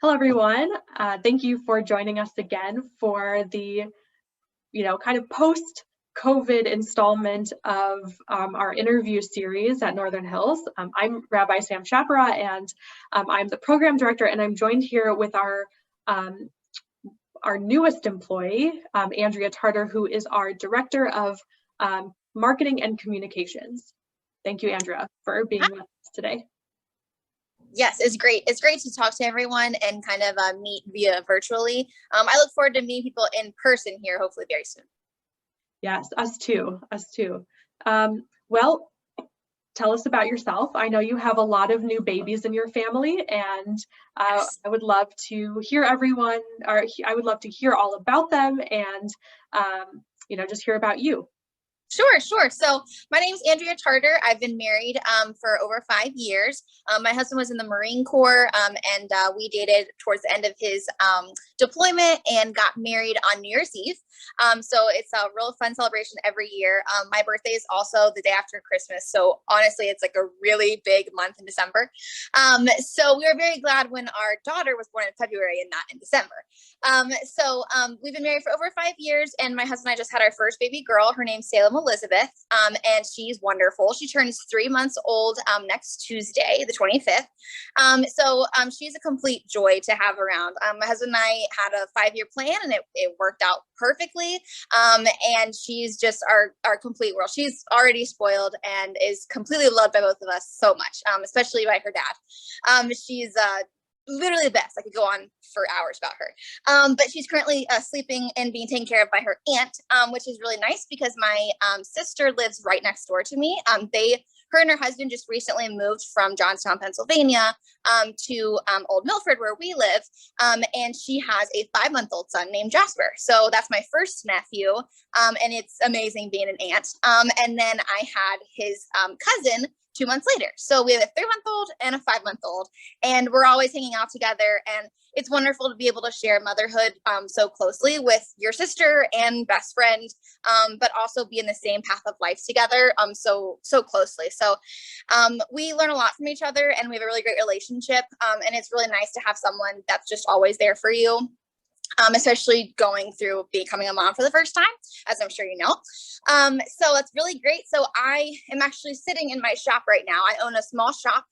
Hello, everyone. Thank you for joining us again for the, kind of post-COVID installment of our interview series at Northern Hills. I'm Rabbi Sam Schapera, and I'm the program director, and I'm joined here with our newest employee, Andrea Tarter, who is our director of marketing and communications. Thank you, Andrea, for being with us today. Yes, it's great. It's great to talk to everyone and kind of meet via virtually. I look forward to meeting people in person here, hopefully very soon. Yes, us too. Well, tell us about yourself. I know you have a lot of new babies in your family, and Yes. I would love to hear I would love to hear all about them and, just hear about you. Sure. So my name is Andrea Tarter. I've been married for over 5 years. My husband was in the Marine Corps, and we dated towards the end of his deployment and got married on New Year's Eve. So it's a real fun celebration every year. My birthday is also the day after Christmas. So honestly, it's like a really big month in December. So we were very glad when our daughter was born in February and not in December. So we've been married for over 5 years, and my husband and I just had our first baby girl. Her name's Salem Elizabeth, and she's wonderful. She turns 3 months old next Tuesday, the 25th. So she's a complete joy to have around. My husband and I had a 5-year plan, and it worked out perfectly. And she's just our complete world. She's already spoiled and is completely loved by both of us so much, especially by her dad. She's literally the best. I could go on for hours about her. But she's currently sleeping and being taken care of by her aunt, which is really nice because my sister lives right next door to me. Her and her husband just recently moved from Johnstown, Pennsylvania, to Old Milford, where we live. And she has a 5-month-old son named Jasper. So that's my first nephew. And it's amazing being an aunt. And then I had his cousin 2 months later. So we have a 3-month-old and a 5-month-old, and we're always hanging out together. And it's wonderful to be able to share motherhood so closely with your sister and best friend, but also be in the same path of life together so closely. So we learn a lot from each other, and we have a really great relationship. And it's really nice to have someone that's just always there for you. Especially going through becoming a mom for the first time, as I'm sure you know. So that's really great. So I am actually sitting in my shop right now. I own a small shop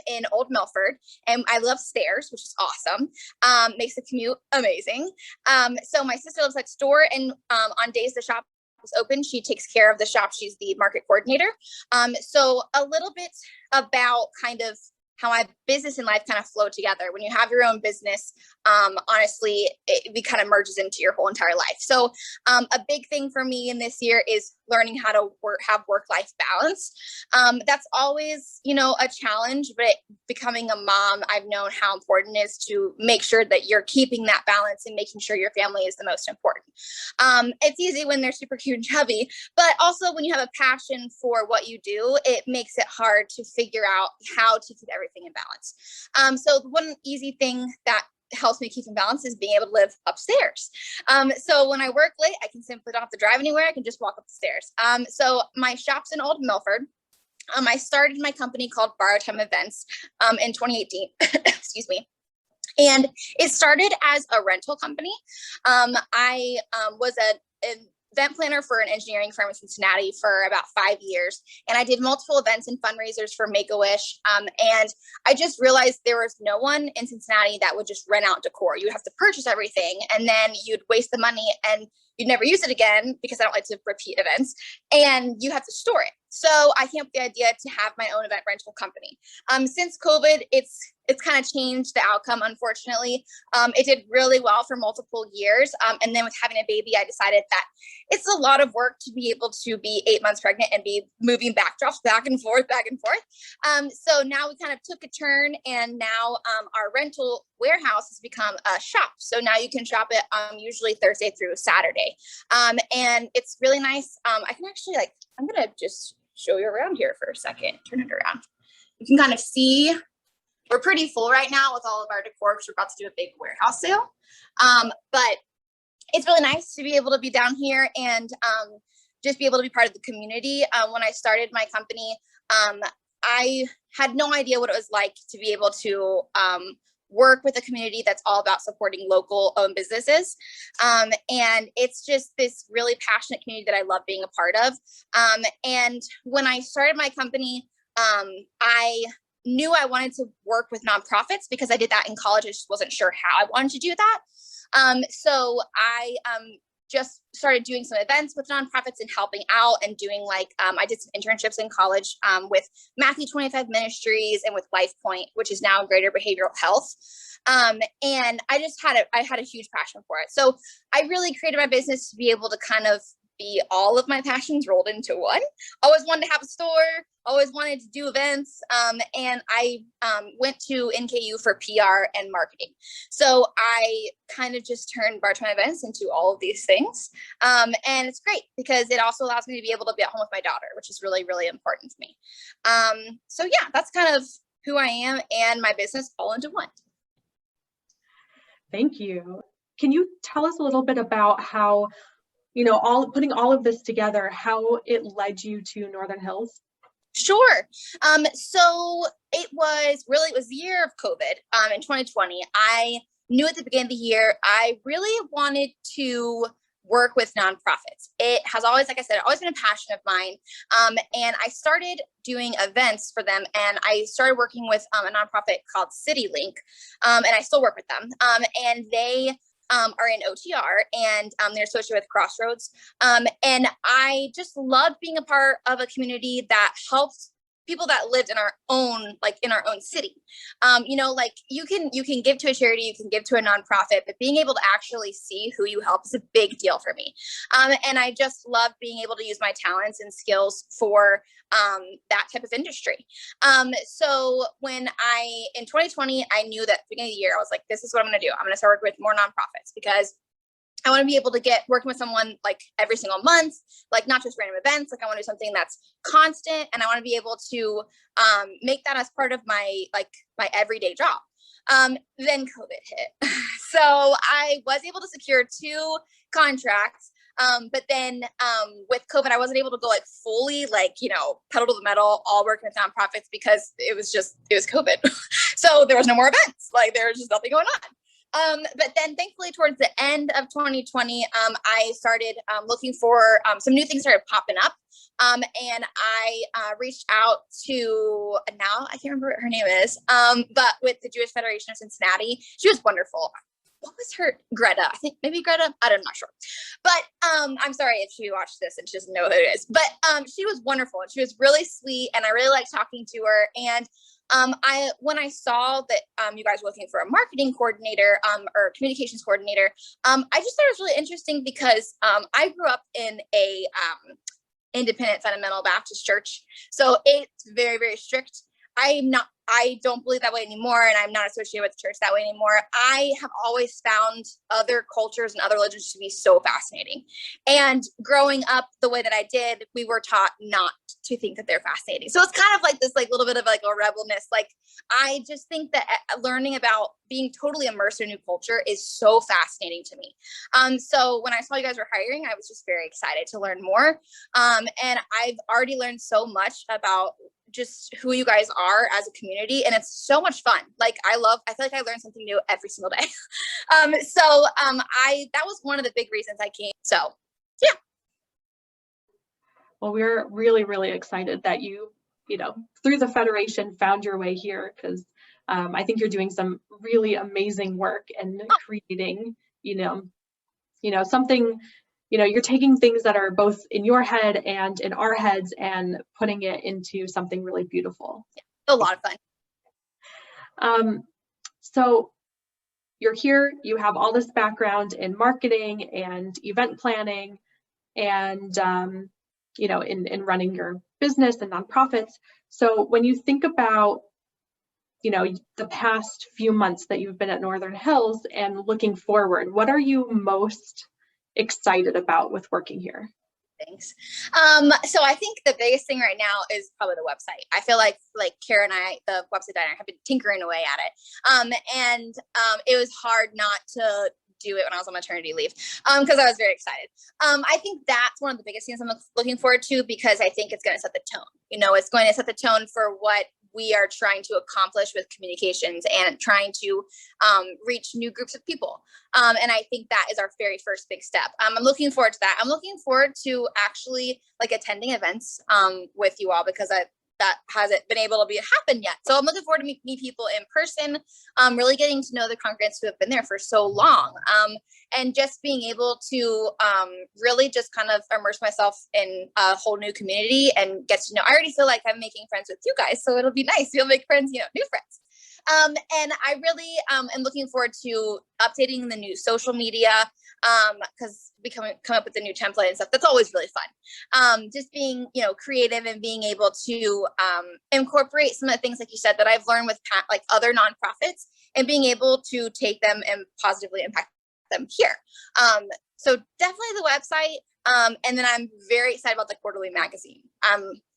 in Old Milford, and I love stairs, which is awesome. Makes the commute amazing. So my sister lives next door, and on days the shop is open, she takes care of the shop. She's the market coordinator. So a little bit about kind of how my business and life kind of flow together. When you have your own business, honestly, it kind of merges into your whole entire life. So a big thing for me in this year is learning how to have work-life balance. That's always, a challenge, but becoming a mom, I've known how important it is to make sure that you're keeping that balance and making sure your family is the most important. It's easy when they're super cute and chubby, but also when you have a passion for what you do, it makes it hard to figure out how to keep everything in balance. So one easy thing that helps me keep in balance is being able to live upstairs. So when I work late, I can simply don't have to drive anywhere. I can just walk up the stairs. So my shop's in Old Milford. I started my company called Borrowed Time Events in 2018. Excuse me. And it started as a rental company. I was an event planner for an engineering firm in Cincinnati for about 5 years. And I did multiple events and fundraisers for Make-A-Wish. And I just realized there was no one in Cincinnati that would just rent out decor. You would have to purchase everything, and then you'd waste the money and you'd never use it again, because I don't like to repeat events, and you have to store it. So I came up with the idea to have my own event rental company. Since COVID, it's kind of changed the outcome, unfortunately. It did really well for multiple years. And then with having a baby, I decided that it's a lot of work to be able to be 8 months pregnant and be moving backdrops back and forth. So now we kind of took a turn, and now our rental warehouse has become a shop. So now you can shop it usually Thursday through Saturday. And it's really nice. I can actually I'm going to just show you around here for a second. Turn it around. You can kind of see we're pretty full right now with all of our decor because we're about to do a big warehouse sale. But it's really nice to be able to be down here and just be able to be part of the community. When I started my company, I had no idea what it was like to be able to work with a community that's all about supporting local owned businesses. And it's just this really passionate community that I love being a part of. And when I started my company, I knew I wanted to work with nonprofits because I did that in college. I just wasn't sure how I wanted to do that. So I just started doing some events with nonprofits and helping out and doing I did some internships in college with Matthew 25 Ministries and with LifePoint, which is now Greater Behavioral Health. And I had a huge passion for it. So I really created my business to be able to kind of be all of my passions rolled into one. Always wanted to have a store, always wanted to do events. And I went to NKU for PR and marketing. So I kind of just turned bartime events into all of these things. And it's great because it also allows me to be able to be at home with my daughter, which is really, really important to me. So yeah, that's kind of who I am and my business all into one. Thank you. Can you tell us a little bit about how, putting all of this together, how it led you to Northern Hills? Sure. So it was the year of COVID in 2020. I knew at the beginning of the year, I really wanted to work with nonprofits. It has always, like I said, always been a passion of mine. And I started doing events for them. And I started working with a nonprofit called CityLink. And I still work with them. And they are in OTR and they're associated with Crossroads. And I just loved being a part of a community that helps people that lived in our own city. You can give to a charity, you can give to a nonprofit, but being able to actually see who you help is a big deal for me. And I just love being able to use my talents and skills for that type of industry. So when in 2020, I knew that at the beginning of the year, I was like, this is what I'm going to do. I'm going to start working with more nonprofits because I want to be able to working with someone every single month, not just random events. I want to do something that's constant, and I want to be able to make that as part of my my everyday job. Then COVID hit. So I was able to secure 2 contracts. But then with COVID, I wasn't able to go fully pedal to the metal, all working with nonprofits because it was COVID. So there was no more events. There was just nothing going on. But then thankfully towards the end of 2020, I started looking for some new things started popping up. And I reached out to, now I can't remember what her name is, but with the Jewish Federation of Cincinnati. She was wonderful. What was her, Greta? I think maybe Greta. I'm not sure. But I'm sorry if she watched this and she doesn't know who it is. But she was wonderful and she was really sweet and I really liked talking to her. And when I saw that you guys were looking for a marketing coordinator or communications coordinator, I just thought it was really interesting because I grew up in a independent fundamental Baptist church. So it's very, very strict. I don't believe that way anymore, and I'm not associated with the church that way anymore. I have always found other cultures and other religions to be so fascinating. And growing up the way that I did, we were taught not to think that they're fascinating. So it's kind of this little bit of a rebelness. I just think that learning about being totally immersed in a new culture is so fascinating to me. So when I saw you guys were hiring, I was just very excited to learn more. And I've already learned so much about just who you guys are as a community, and it's so much fun. I feel like I learn something new every single day. That was one of the big reasons I came. So yeah. Well, we're really, really excited that you through the Federation found your way here, because I think you're doing some really amazing work and creating, something, you're taking things that are both in your head and in our heads and putting it into something really beautiful. Yeah, a lot of fun. So you're here, you have all this background in marketing and event planning and, in running your business and nonprofits. So when you think about, the past few months that you've been at Northern Hills and looking forward, what are you most excited about with working here? Thanks. So I think the biggest thing right now is probably the website. I feel like Kara and I, the website designer, have been tinkering away at it. And it was hard not to do it when I was on maternity leave because I was very excited. I think that's one of the biggest things I'm looking forward to because I think it's going to set the tone. It's going to set the tone for what we are trying to accomplish with communications and trying to reach new groups of people. And I think that is our very first big step. I'm looking forward to that. I'm looking forward to actually like attending events with you all, because that hasn't been able to happen yet. So I'm looking forward to meet people in person, really getting to know the congregants who have been there for so long, and just being able to really just kind of immerse myself in a whole new community and get to know. I already feel like I'm making friends with you guys, so it'll be nice. You'll make friends, new friends. And I really am looking forward to updating the new social media, because we come up with a new template and stuff. That's always really fun. Just being, creative and being able to incorporate some of the things, like you said, that I've learned with like other nonprofits, and being able to take them and positively impact them here. So definitely the website. And then I'm very excited about the quarterly magazine,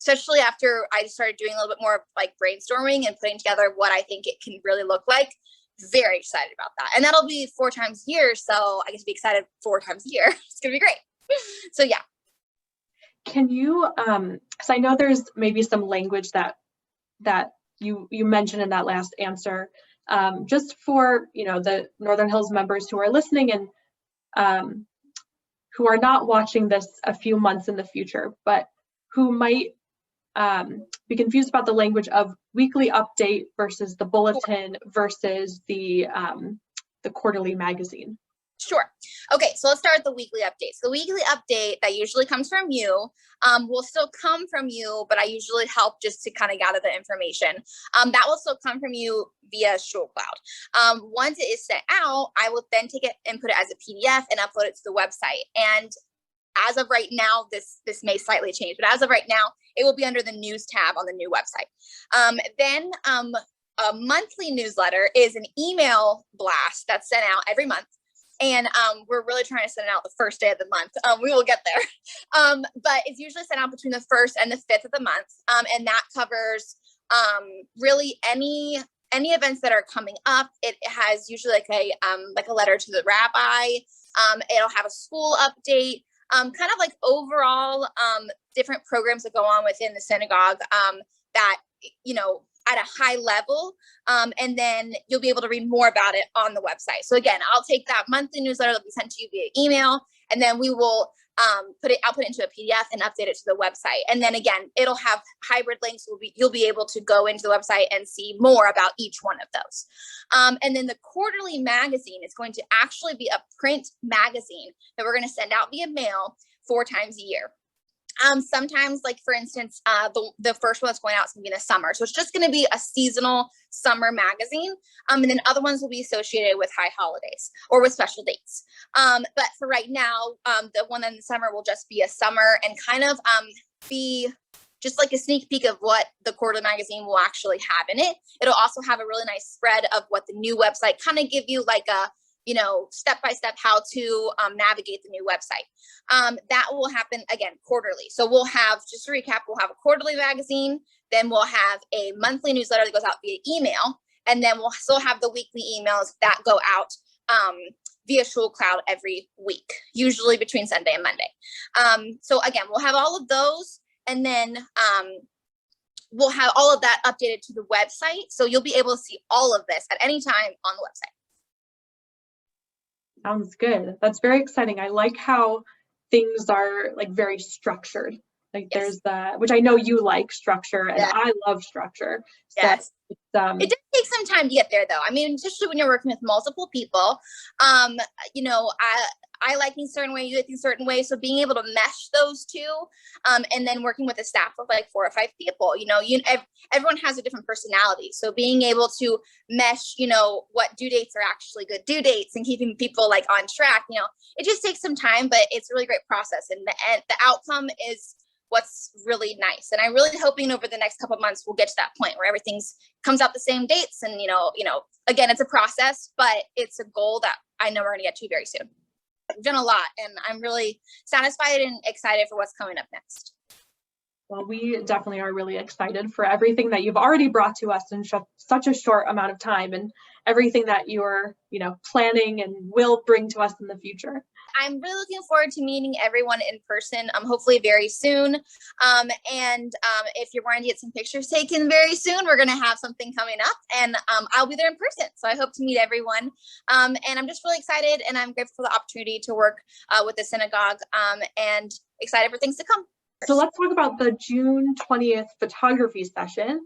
especially after I started doing a little bit more like brainstorming and putting together what I think it can really look like. Very excited about that. And that'll be 4 times a year. So I get to be excited 4 times a year. It's going to be great. So yeah. Can you, because I know there's maybe some language that you mentioned in that last answer, just for, the Northern Hills members who are listening and who are not watching this a few months in the future, but who might be confused about the language of weekly update versus the bulletin versus the quarterly magazine. Sure. Okay, so let's start with the weekly update. So the weekly update that usually comes from you will still come from you, but I usually help just to kind of gather the information. That will still come from you via ShulCloud. Once it is sent out, I will then take it and put it as a PDF and upload it to the website. And as of right now, this may slightly change, but as of right now, it will be under the news tab on the new website. Then a monthly newsletter is an email blast that's sent out every month. And we're really trying to send it out the first day of the month. We will get there. But it's usually sent out between the 1st and the 5th of the month. And that covers really any events that are coming up. It has usually like a letter to the rabbi. It'll have a school update, kind of like overall different programs that go on within the synagogue that, at a high level, and then you'll be able to read more about it on the website. So again, I'll take that monthly newsletter that'll be sent to you via email, and then we will I'll put it into a PDF and update it to the website. And then again, it'll have hybrid links. You'll be able to go into the website and see more about each one of those. And then the quarterly magazine is going to actually be a print magazine that we're going to send out via mail 4 times a year. Sometimes, like for instance, the first one that's going out is going to be in the summer. So it's just going to be a seasonal summer magazine. And then other ones will be associated with high holidays or with special dates. But for right now, the one in the summer will just be a summer and kind of be just like a sneak peek of what the quarterly magazine will actually have in it. It'll also have a really nice spread of what the new website, kind of give you like a step-by-step how to navigate the new website. That will happen again quarterly. So we'll have, just to recap, we'll have a quarterly magazine, then we'll have a monthly newsletter that goes out via email, and then we'll still have the weekly emails that go out via ShulCloud every week, usually between Sunday and Monday. So again, we'll have all of those, and then we'll have all of that updated to the website. So you'll be able to see all of this at any time on the website. Sounds good. That's very exciting. I like how things are like very structured. Like yes. There's which I know you like structure, and yes. I love structure. So yes. It does take some time to get there though. I mean, especially when you're working with multiple people, I like things a certain way, you like things a certain way. So being able to mesh those two, and then working with a staff of like 4 or 5 people, everyone has a different personality. So being able to mesh, what due dates are actually good due dates and keeping people like on track, it just takes some time, but it's a really great process. And the outcome is what's really nice. And I'm really hoping over the next couple of months, we'll get to that point where everything's comes out the same dates. And, again, it's a process, but it's a goal that I know we're going to get to very soon. We've done a lot, and I'm really satisfied and excited for what's coming up next. Well, we definitely are really excited for everything that you've already brought to us in such a short amount of time, and everything that you're, planning and will bring to us in the future. I'm really looking forward to meeting everyone in person, hopefully very soon. If you're wanting to get some pictures taken very soon, we're going to have something coming up, and I'll be there in person. So I hope to meet everyone. And I'm just really excited, and I'm grateful for the opportunity to work with the synagogue, and excited for things to come. So let's talk about the June 20th photography session.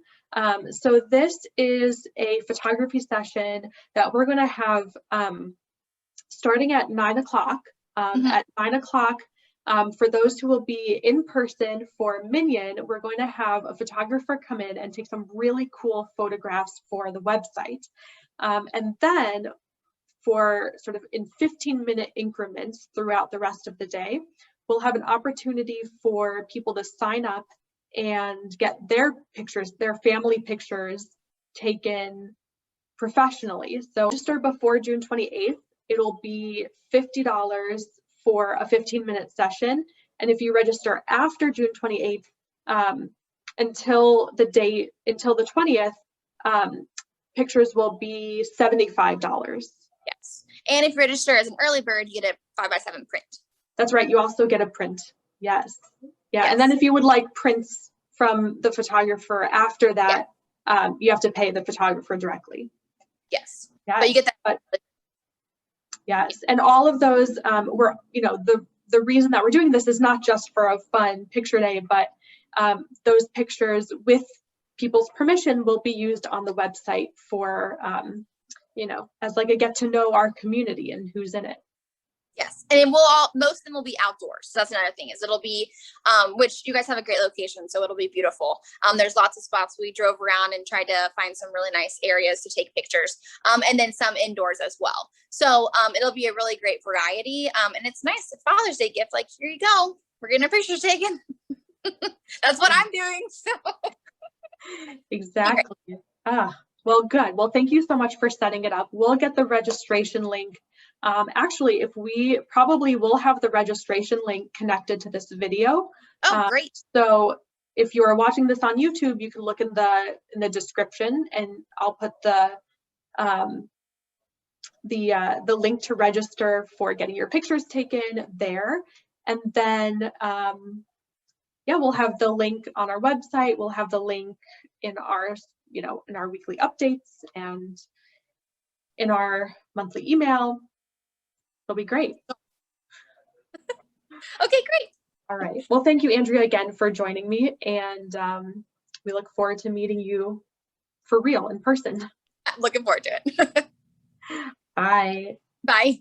So this is a photography session that we're going to have starting at 9 o'clock. At 9 o'clock, for those who will be in person for Minyan, we're going to have a photographer come in and take some really cool photographs for the website. And then for sort of in 15-minute increments throughout the rest of the day, we'll have an opportunity for people to sign up and get their pictures, their family pictures, taken professionally. So register before June 28th. It'll be $50 for a 15-minute session. And if you register after June 28th, until the 20th, pictures will be $75. Yes. And if you register as an early bird, you get a 5x7 print. That's right. You also get a print. Yes. Yeah. Yes. And then if you would like prints from the photographer after that, you have to pay the photographer directly. Yes. But you get that. Yes. And all of those were, the reason that we're doing this is not just for a fun picture day, but those pictures with people's permission will be used on the website for, as like a get to know our community and who's in it. Yes, and most of them will be outdoors. So that's another thing, is it'll be, which you guys have a great location, so it'll be beautiful. There's lots of spots. We drove around and tried to find some really nice areas to take pictures, and then some indoors as well. So it'll be a really great variety, and it's nice. It's Father's Day gift. Like, here you go. We're getting our pictures taken. That's what I'm doing. So. Exactly. Well, good. Well, thank you so much for setting it up. We'll get the registration link. Actually, if we probably will have the registration link connected to this video. Oh, great. So if you are watching this on YouTube, you can look in the description, and I'll put the link to register for getting your pictures taken there. And then, we'll have the link on our website. We'll have the link in our, in our weekly updates and in our monthly email. It'll be great. Okay, great. All right. Well, thank you, Andrea, again for joining me. And we look forward to meeting you for real in person. I'm looking forward to it. Bye. Bye.